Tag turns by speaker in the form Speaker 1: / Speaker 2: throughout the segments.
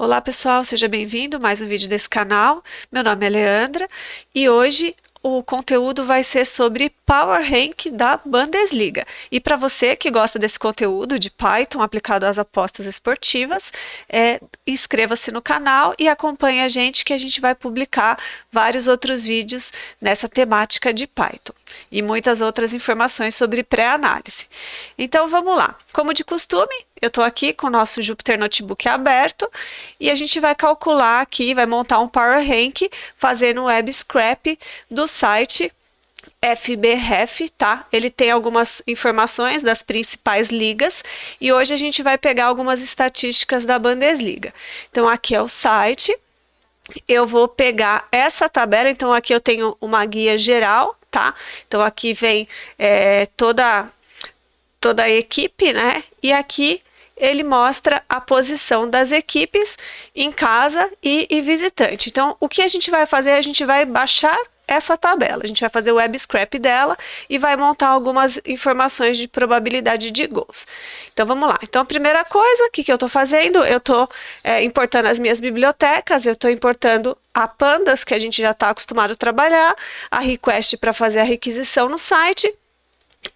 Speaker 1: Olá pessoal, seja bem-vindo a mais um vídeo desse canal. Meu nome é Leandra e hoje o conteúdo vai ser sobre Power Rank da Bundesliga. E para você que gosta desse conteúdo de Python aplicado às apostas esportivas, inscreva-se no canal e acompanhe a gente que a gente vai publicar vários outros vídeos nessa temática de Python e muitas outras informações sobre pré-análise. Então vamos lá. Como de costume, eu estou aqui com o nosso Jupyter Notebook aberto e a gente vai calcular aqui, vai montar um Power Rank fazendo um web scrap do site FBref, tá? Ele tem algumas informações das principais ligas e hoje a gente vai pegar algumas estatísticas da Bundesliga. Então aqui é o site, eu vou pegar essa tabela, então aqui eu tenho uma guia geral, tá? Então aqui vem toda a equipe, né? E aqui ele mostra a posição das equipes em casa e visitante. Então, o que a gente vai fazer? A gente vai baixar essa tabela. A gente vai fazer o web scrap dela e vai montar algumas informações de probabilidade de gols. Então, vamos lá. Então, a primeira coisa, o que eu estou fazendo? Eu estou importando as minhas bibliotecas, eu estou importando a Pandas, que a gente já está acostumado a trabalhar, a Request para fazer a requisição no site,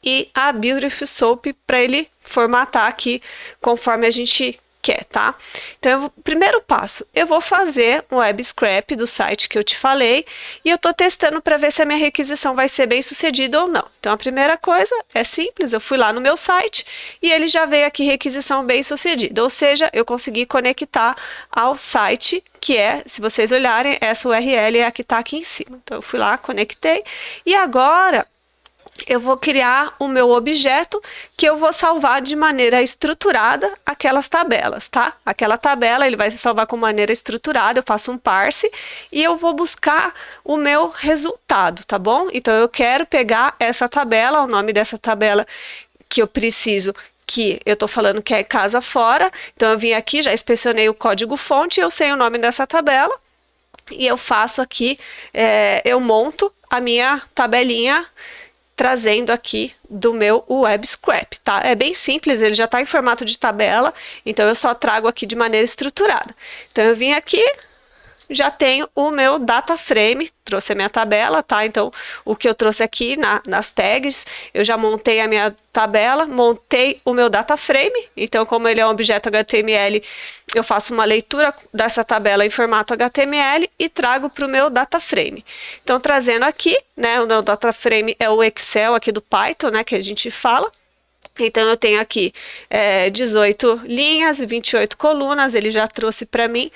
Speaker 1: e a Beautiful Soup para ele formatar aqui conforme a gente quer, tá? Então, primeiro passo, eu vou fazer um web scrap do site que eu te falei e eu tô testando para ver se a minha requisição vai ser bem sucedida ou não. Então, a primeira coisa é simples, eu fui lá no meu site e ele já veio aqui requisição bem sucedida, ou seja, eu consegui conectar ao site que se vocês olharem, essa URL é a que está aqui em cima. Então, eu fui lá, conectei e agora eu vou criar o meu objeto que eu vou salvar de maneira estruturada aquelas tabelas, tá? Aquela tabela ele vai salvar com maneira estruturada, eu faço um parse e eu vou buscar o meu resultado, tá bom? Então eu quero pegar essa tabela, o nome dessa tabela que eu preciso, que eu tô falando que é casa fora, então eu vim aqui, já inspecionei o código fonte, eu sei o nome dessa tabela e eu faço aqui, eu monto a minha tabelinha trazendo aqui do meu web scrap, tá? É bem simples, ele já está em formato de tabela, então eu só trago aqui de maneira estruturada. Então eu vim aqui, já tenho o meu data frame, trouxe a minha tabela, tá? Então o que eu trouxe aqui nas tags, eu já montei a minha tabela, montei o meu data frame, então como ele é um objeto HTML, eu faço uma leitura dessa tabela em formato HTML e trago para o meu data frame. Então trazendo aqui, né, o meu data frame é o Excel aqui do Python, né, que a gente fala. Então, eu tenho aqui 18 linhas e 28 colunas, ele já trouxe para mim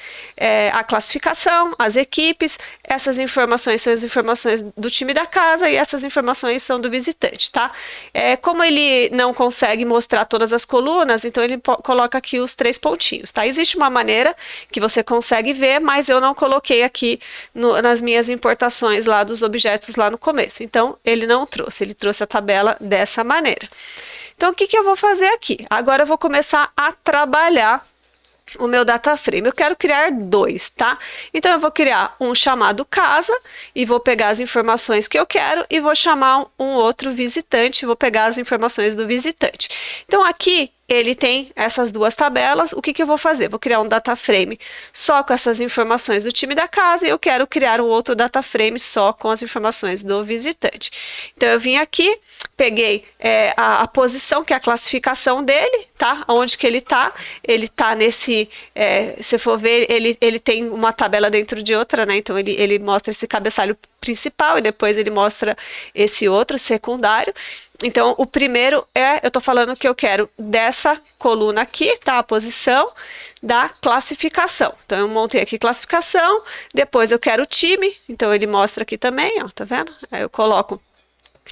Speaker 1: a classificação, as equipes, essas informações são as informações do time da casa e essas informações são do visitante, tá? Como ele não consegue mostrar todas as colunas, então ele coloca aqui os 3 pontinhos, tá? Existe uma maneira que você consegue ver, mas eu não coloquei aqui nas minhas importações lá dos objetos lá no começo, então ele não trouxe, ele trouxe a tabela dessa maneira. Então, o que eu vou fazer aqui? Agora eu vou começar a trabalhar o meu data frame. Eu quero criar 2, tá? Então, eu vou criar um chamado casa e vou pegar as informações que eu quero e vou chamar um outro visitante, vou pegar as informações do visitante. Então, aqui ele tem essas 2 tabelas. O que eu vou fazer? Vou criar um data frame só com essas informações do time da casa e eu quero criar um outro data frame só com as informações do visitante. Então, eu vim aqui, peguei a posição, que é a classificação dele, tá? Onde que ele tá? Ele tá nesse, se for ver, ele tem uma tabela dentro de outra, né? Então, ele mostra esse cabeçalho principal e depois ele mostra esse outro secundário. Então, o primeiro eu tô falando que eu quero dessa coluna aqui, tá? A posição da classificação. Então, eu montei aqui classificação, depois eu quero o time, então ele mostra aqui também, ó, tá vendo? Aí eu coloco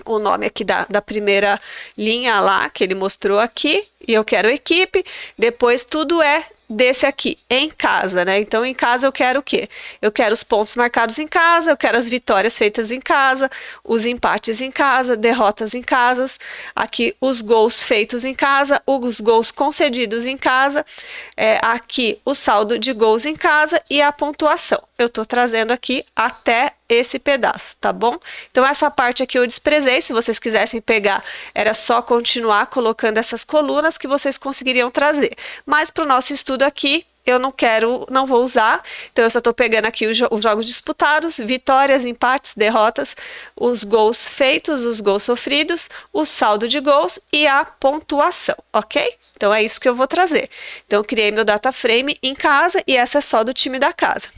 Speaker 1: o nome aqui da primeira linha lá, que ele mostrou aqui, e eu quero equipe, depois tudo desse aqui, em casa, né? Então, em casa eu quero o quê? Eu quero os pontos marcados em casa, eu quero as vitórias feitas em casa, os empates em casa, derrotas em casa, aqui os gols feitos em casa, os gols concedidos em casa, aqui o saldo de gols em casa e a pontuação. Eu tô trazendo aqui até esse pedaço, tá bom? Então, essa parte aqui eu desprezei, se vocês quisessem pegar, era só continuar colocando essas colunas que vocês conseguiriam trazer. Mas, para o nosso estudo aqui, eu não vou usar. Então eu só estou pegando aqui os jogos disputados, vitórias, empates, derrotas, os gols feitos, os gols sofridos, o saldo de gols e a pontuação, ok? Então é isso que eu vou trazer. Então eu criei meu data frame em casa e essa é só do time da casa.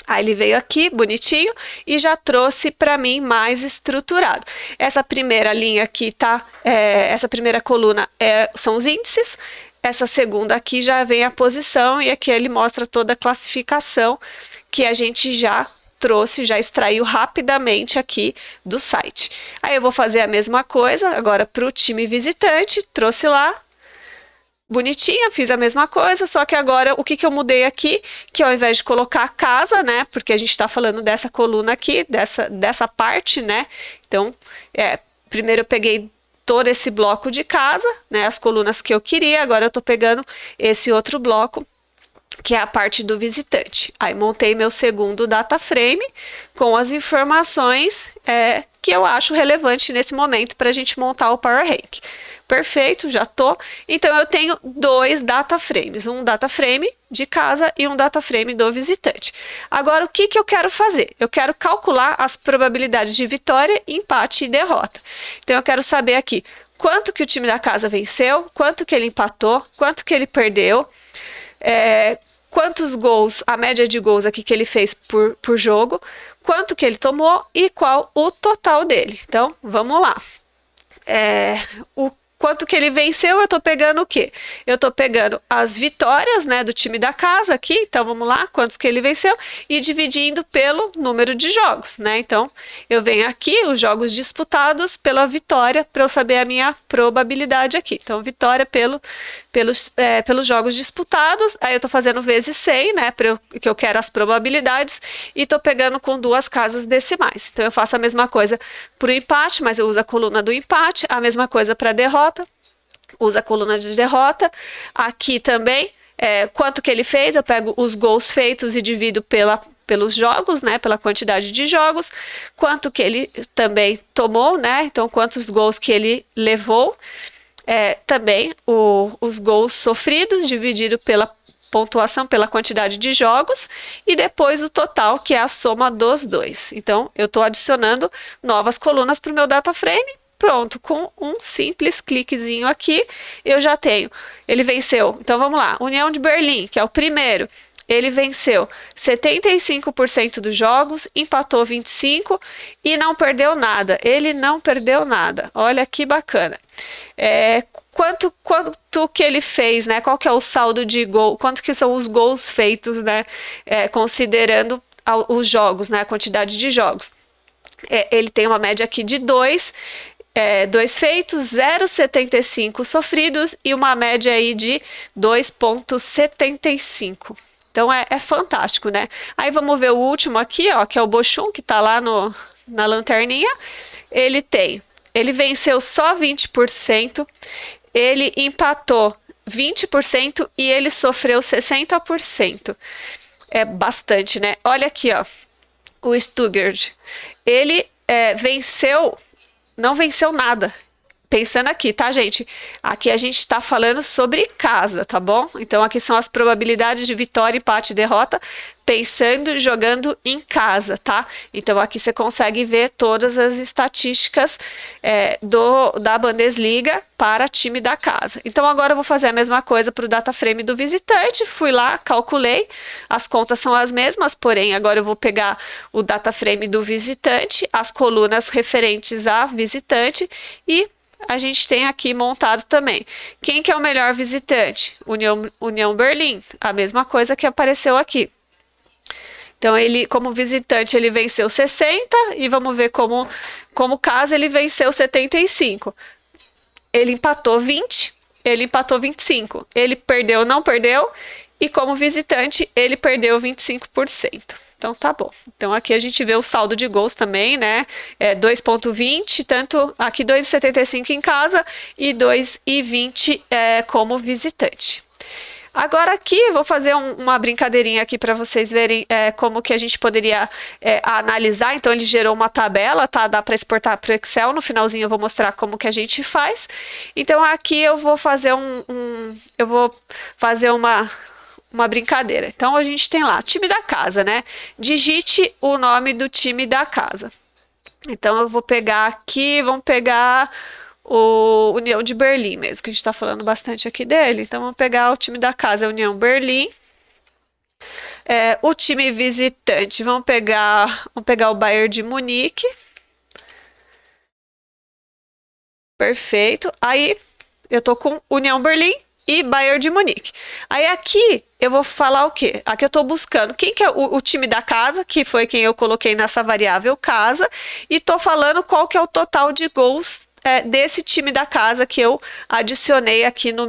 Speaker 1: Aí ele veio aqui, bonitinho, e já trouxe para mim mais estruturado. Essa primeira linha aqui, tá? Essa primeira coluna são os índices. Essa segunda aqui já vem a posição e aqui ele mostra toda a classificação que a gente já trouxe, já extraiu rapidamente aqui do site. Aí eu vou fazer a mesma coisa agora para o time visitante, trouxe lá. Bonitinha, fiz a mesma coisa, só que agora o que eu mudei aqui, que ao invés de colocar a casa, né, porque a gente está falando dessa coluna aqui, dessa parte, né, então, primeiro eu peguei todo esse bloco de casa, né, as colunas que eu queria, agora eu estou pegando esse outro bloco, que é a parte do visitante. Aí montei meu segundo data frame com as informações que eu acho relevante nesse momento para a gente montar o Power Rank. Perfeito, já tô. Então eu tenho dois data frames, um data frame de casa e um data frame do visitante. Agora o que eu quero fazer? Eu quero calcular as probabilidades de vitória, empate e derrota. Então eu quero saber aqui quanto que o time da casa venceu, quanto que ele empatou, quanto que ele perdeu, quantos gols, a média de gols aqui que ele fez por jogo, quanto que ele tomou e qual o total dele. Então, vamos lá. Quanto que ele venceu, eu tô pegando o quê? Eu tô pegando as vitórias, né, do time da casa aqui, então vamos lá, quantos que ele venceu, e dividindo pelo número de jogos, né? Então, eu venho aqui, os jogos disputados pela vitória, para eu saber a minha probabilidade aqui. Então, vitória pelos jogos disputados, aí eu tô fazendo vezes 100, né, que eu quero as probabilidades, e tô pegando com duas casas decimais. Então, eu faço a mesma coisa para o empate, mas eu uso a coluna do empate, a mesma coisa para derrota, usa a coluna de derrota. Aqui também, quanto que ele fez, eu pego os gols feitos e divido pelos jogos, né, pela quantidade de jogos, quanto que ele também tomou, né, então quantos gols que ele levou, também os gols sofridos dividido pela pontuação, pela quantidade de jogos, e depois o total, que é a soma dos dois. Então, eu estou adicionando novas colunas para o meu data frame. Pronto, com um simples cliquezinho aqui, eu já tenho. Ele venceu, então vamos lá, União de Berlim, que é o primeiro, ele venceu 75% dos jogos, empatou 25% e não perdeu nada. Ele não perdeu nada, olha que bacana. Quanto que ele fez, né? Qual que é o saldo de gol, quanto que são os gols feitos, né? Considerando os jogos, né? A quantidade de jogos. Ele tem uma média aqui de 2 feitos, 0,75 sofridos e uma média aí de 2,75. Então é fantástico, né? Aí vamos ver o último aqui, ó, que é o Bochum, que tá lá na lanterninha. Ele venceu só 20%, ele empatou 20% e ele sofreu 60%. É bastante, né? Olha aqui, ó, o Stuttgart. Ele não venceu nada. Pensando aqui, tá, gente? Aqui a gente está falando sobre casa, tá bom? Então, aqui são as probabilidades de vitória, empate e derrota, pensando, jogando em casa, tá? Então, aqui você consegue ver todas as estatísticas da Bundesliga para time da casa. Então, agora eu vou fazer a mesma coisa para o data frame do visitante. Fui lá, calculei, as contas são as mesmas, porém, agora eu vou pegar o data frame do visitante, as colunas referentes a visitante e a gente tem aqui montado também. Quem que é o melhor visitante? União Berlim, a mesma coisa que apareceu aqui. Então, ele, como visitante, ele venceu 60 e vamos ver como casa ele venceu 75. Ele empatou 20, ele empatou 25. Ele perdeu, não perdeu, e como visitante, ele perdeu 25%. Então, tá bom. Então, aqui a gente vê o saldo de gols também, né? 2,20, tanto aqui 2,75 em casa e 2,20 como visitante. Agora aqui, eu vou fazer uma brincadeirinha aqui para vocês verem como que a gente poderia analisar. Então, ele gerou uma tabela, tá? Dá para exportar para o Excel. No finalzinho eu vou mostrar como que a gente faz. Então, aqui eu vou fazer uma brincadeira. Então a gente tem lá, time da casa, né? Digite o nome do time da casa. Então eu vou pegar aqui, vamos pegar o União de Berlim mesmo, que a gente está falando bastante aqui dele. Então vamos pegar o time da casa, União Berlim. O time visitante, vamos pegar o Bayern de Munique. Perfeito. Aí eu tô com União Berlim e Bayern de Munique. Aí aqui eu vou falar o quê? Aqui eu tô buscando quem que é o time da casa, que foi quem eu coloquei nessa variável casa, e tô falando qual que é o total de gols desse time da casa que eu adicionei aqui no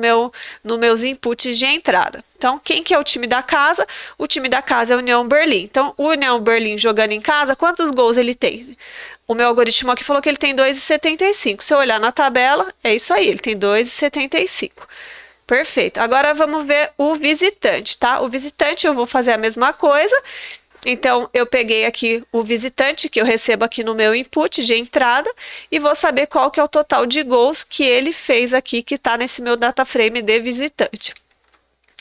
Speaker 1: meus inputs de entrada. Então, quem que é o time da casa? O time da casa é o União Berlim. Então, o União Berlim jogando em casa, quantos gols ele tem? O meu algoritmo aqui falou que ele tem 2,75. Se eu olhar na tabela, é isso aí, ele tem 2,75. Perfeito. Agora vamos ver o visitante, tá? O visitante eu vou fazer a mesma coisa. Então, eu peguei aqui o visitante que eu recebo aqui no meu input de entrada e vou saber qual que é o total de gols que ele fez aqui, que está nesse meu data frame de visitante.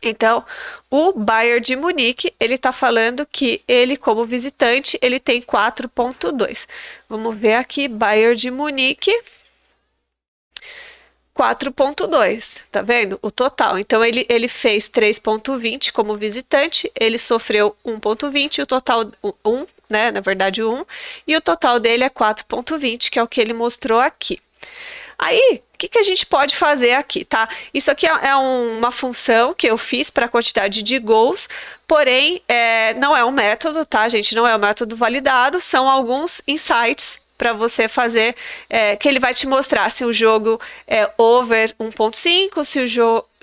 Speaker 1: Então, o Bayern de Munique, ele está falando que ele, como visitante, ele tem 4,2. Vamos ver aqui, Bayern de Munique, 4,2, tá vendo? O total. Então, ele fez 3,20 como visitante, ele sofreu 1,20, o total 1, né? Na verdade, 1, e o total dele é 4,20, que é o que ele mostrou aqui. Aí, o que a gente pode fazer aqui, tá? Isso aqui é uma função que eu fiz para a quantidade de gols, porém, não é um método, tá, gente? Não é um método validado, são alguns insights para você fazer, que ele vai te mostrar se o jogo é over 1,5,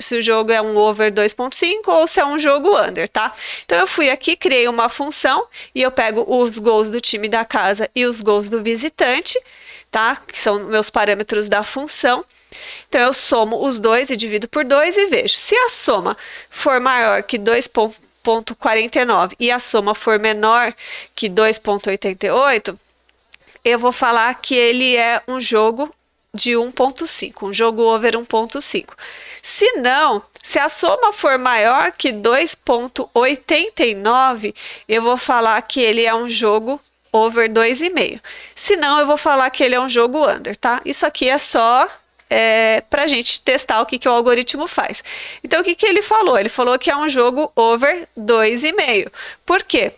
Speaker 1: se o jogo é um over 2,5 ou se é um jogo under, tá? Então eu fui aqui, criei uma função e eu pego os gols do time da casa e os gols do visitante, tá? Que são meus parâmetros da função. Então eu somo os dois e divido por 2 e vejo. Se a soma for maior que 2,49 e a soma for menor que 2,88, eu vou falar que ele é um jogo de 1,5, um jogo over 1,5. Se não, se a soma for maior que 2,89, eu vou falar que ele é um jogo over 2,5. Se não, eu vou falar que ele é um jogo under, tá? Isso aqui é só para a gente testar o que o algoritmo faz. Então, o que ele falou? Ele falou que é um jogo over 2,5. Por quê?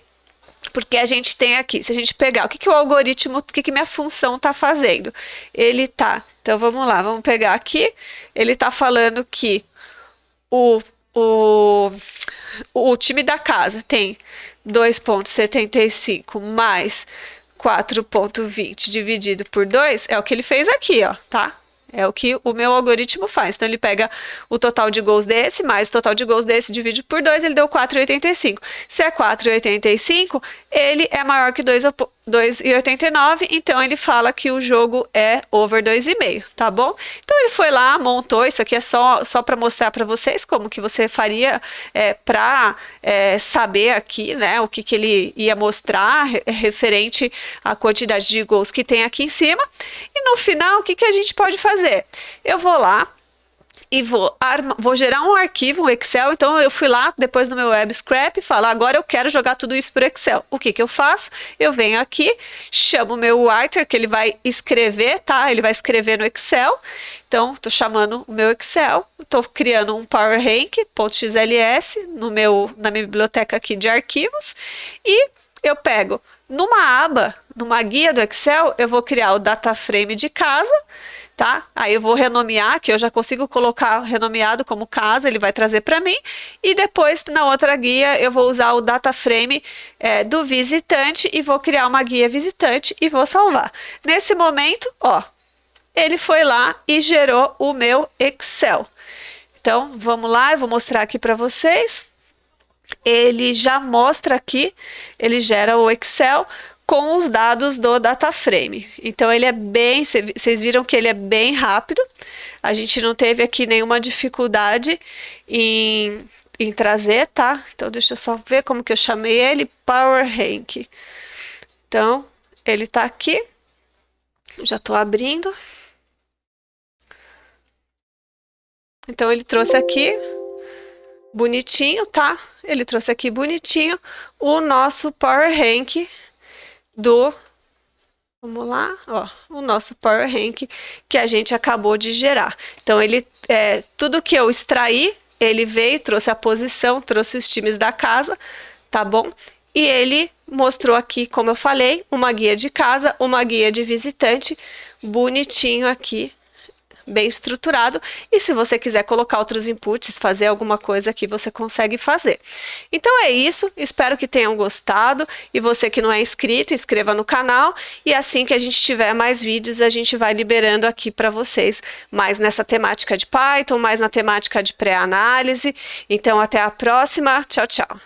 Speaker 1: Porque a gente tem aqui, se a gente pegar o que o algoritmo, o que minha função está fazendo? Ele tá, então vamos lá, vamos pegar aqui, ele está falando que o, o time da casa tem 2,75 mais 4,20 dividido por 2, é o que ele fez aqui, ó, tá? É o que o meu algoritmo faz. Então, ele pega o total de gols desse, mais o total de gols desse, divide por 2, ele deu 4,85. Se é 4,85, ele é maior que 2,89, então ele fala que o jogo é over 2,5, tá bom? Então, ele foi lá, montou, isso aqui é só para mostrar para vocês como que você faria para saber aqui, né, o que ele ia mostrar referente à quantidade de gols que tem aqui em cima. E no final, o que a gente pode fazer? Eu vou lá e vou gerar um arquivo, um Excel. Então eu fui lá depois no meu web scrap e falo, agora eu quero jogar tudo isso por Excel. O que eu faço? Eu venho aqui, chamo o meu writer, que ele vai escrever, tá? Ele vai escrever no Excel. Então, estou chamando o meu Excel, estou criando um PowerRank.xls na minha biblioteca aqui de arquivos e eu pego numa guia do Excel, eu vou criar o data frame de casa, tá? Aí eu vou renomear, que eu já consigo colocar renomeado como casa, ele vai trazer para mim, e depois na outra guia eu vou usar o data frame do visitante e vou criar uma guia visitante e vou salvar. Nesse momento, ó, ele foi lá e gerou o meu Excel. Então, vamos lá, eu vou mostrar aqui para vocês. Ele já mostra aqui, ele gera o Excel com os dados do data frame. Então, ele é bem, vocês viram que ele é bem rápido. A gente não teve aqui nenhuma dificuldade em trazer, tá? Então, deixa eu só ver como que eu chamei ele, PowerRank. Então, ele tá aqui. Já estou abrindo. Então, ele trouxe aqui bonitinho, tá? Ele trouxe aqui bonitinho o nosso Power Rank do... Vamos lá, ó, o nosso Power Rank que a gente acabou de gerar. Então, tudo que eu extraí, ele veio, trouxe a posição, trouxe os times da casa, tá bom? E ele mostrou aqui, como eu falei, uma guia de casa, uma guia de visitante, bonitinho aqui, bem estruturado. E se você quiser colocar outros inputs, fazer alguma coisa aqui, você consegue fazer. Então é isso, espero que tenham gostado. E você que não é inscrito, inscreva no canal. E assim que a gente tiver mais vídeos, a gente vai liberando aqui para vocês, mais nessa temática de Python, mais na temática de pré-análise. Então até a próxima, tchau, tchau.